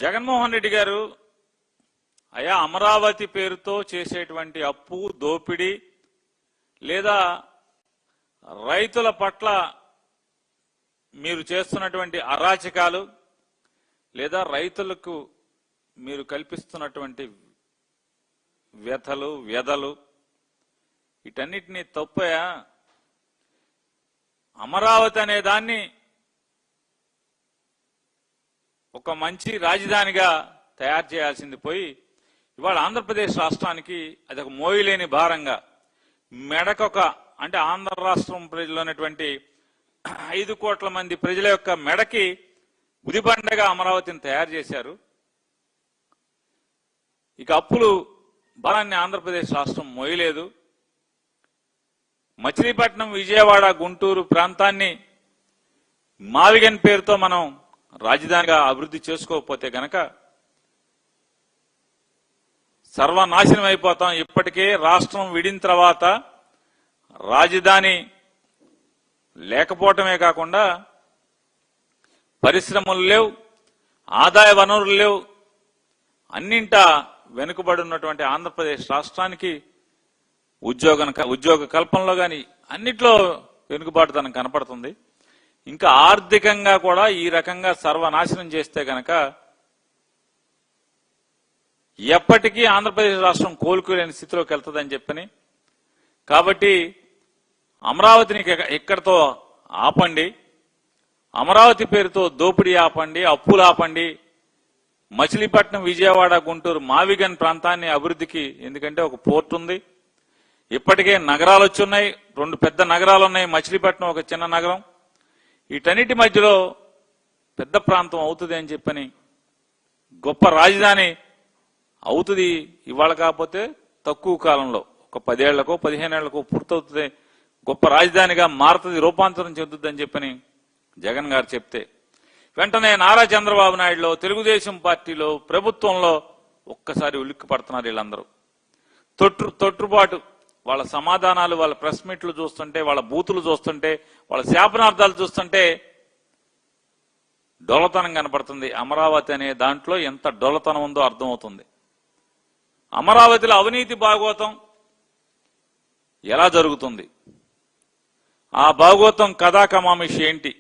జగన్మోహన్ రెడ్డి గారు అయా అమరావతి పేరుతో చేసేటువంటి అప్పు దోపిడీ లేదా రైతుల పట్ల మీరు చేస్తున్నటువంటి అరాచకాలు లేదా రైతులకు మీరు కల్పిస్తున్నటువంటి వ్యధలు వీటన్నిటినీ తప్పయా? అమరావతి అనే దాన్ని ఒక మంచి రాజధానిగా తయారు చేయాల్సింది పోయి ఇవాళ ఆంధ్రప్రదేశ్ రాష్ట్రానికి అది ఒక మోయలేని భారంగా మెడకొక అంటే ఆంధ్ర రాష్ట్రం ప్రజలు ఉన్నటువంటి 5 కోట్ల మంది ప్రజల యొక్క మెడకి ఉదిబండగా అమరావతిని తయారు చేశారు. ఇక అప్పులు భారాన్ని ఆంధ్రప్రదేశ్ రాష్ట్రం మోయలేదు. మచిలీపట్నం, విజయవాడ, గుంటూరు ప్రాంతాన్ని మావిగన్ పేరుతో మనం రాజధానిగా అభివృద్ధి చేసుకోకపోతే గనక సర్వనాశనం అయిపోతాం. ఇప్పటికే రాష్ట్రం విడిన తర్వాత రాజధాని లేకపోవటమే కాకుండా పరిశ్రమలు లేవు, ఆదాయ వనరులు లేవు. అన్నింటా వెనుకబడి ఉన్నటువంటి ఆంధ్రప్రదేశ్ రాష్ట్రానికి ఉద్యోగ కల్పనలో కానీ అన్నిట్లో వెనుకబాటుతనం కనపడుతుంది. ఇంకా ఆర్థికంగా కూడా ఈ రకంగా సర్వనాశనం చేస్తే గనక ఎప్పటికీ ఆంధ్రప్రదేశ్ రాష్ట్రం కోలుకోలేని స్థితిలోకి వెళ్తుందని చెప్పని, కాబట్టి అమరావతిని ఇక్కడితో ఆపండి, అమరావతి పేరుతో దోపిడీ ఆపండి, అప్పులు ఆపండి. మచిలీపట్నం, విజయవాడ, గుంటూరు, మావిగన్ ప్రాంతాన్ని అభివృద్ధికి, ఎందుకంటే ఒక పోర్ట్ ఉంది, ఇప్పటికే నగరాలు వచ్చున్నాయి, 2 పెద్ద నగరాలు ఉన్నాయి, మచిలీపట్నం ఒక చిన్న నగరం. వీటన్నిటి మధ్యలో పెద్ద ప్రాంతం అవుతుంది అని చెప్పని, గొప్ప రాజధాని అవుతుంది. ఇవాళ కాకపోతే తక్కువ కాలంలో ఒక 10 ఏళ్లకో 15 ఏళ్లకో పూర్తవుతుంది, గొప్ప రాజధానిగా మారుతుంది, రూపాంతరం చెందుతుందని చెప్పని జగన్ గారు చెప్తే వెంటనే నారా చంద్రబాబు నాయుడులో, తెలుగుదేశం పార్టీలో, ప్రభుత్వంలో ఒక్కసారి ఉలిక్కి పడుతున్నారు వీళ్ళందరూ. తొట్టుబాటు వాళ్ళ సమాధానాలు, వాళ్ళ ప్రెస్ మీట్లు చూస్తుంటే, వాళ్ళ బూతులు చూస్తుంటే, వాళ్ళ శాపనార్థాలు చూస్తుంటే డొల్లతనం కనపడుతుంది. అమరావతి అనే దాంట్లో ఎంత డొల్లతనం ఉందో అర్థమవుతుంది. అమరావతిలో అవినీతి భాగవతం ఎలా జరుగుతుంది, ఆ భాగవతం కథా కమామిషి ఏంటి,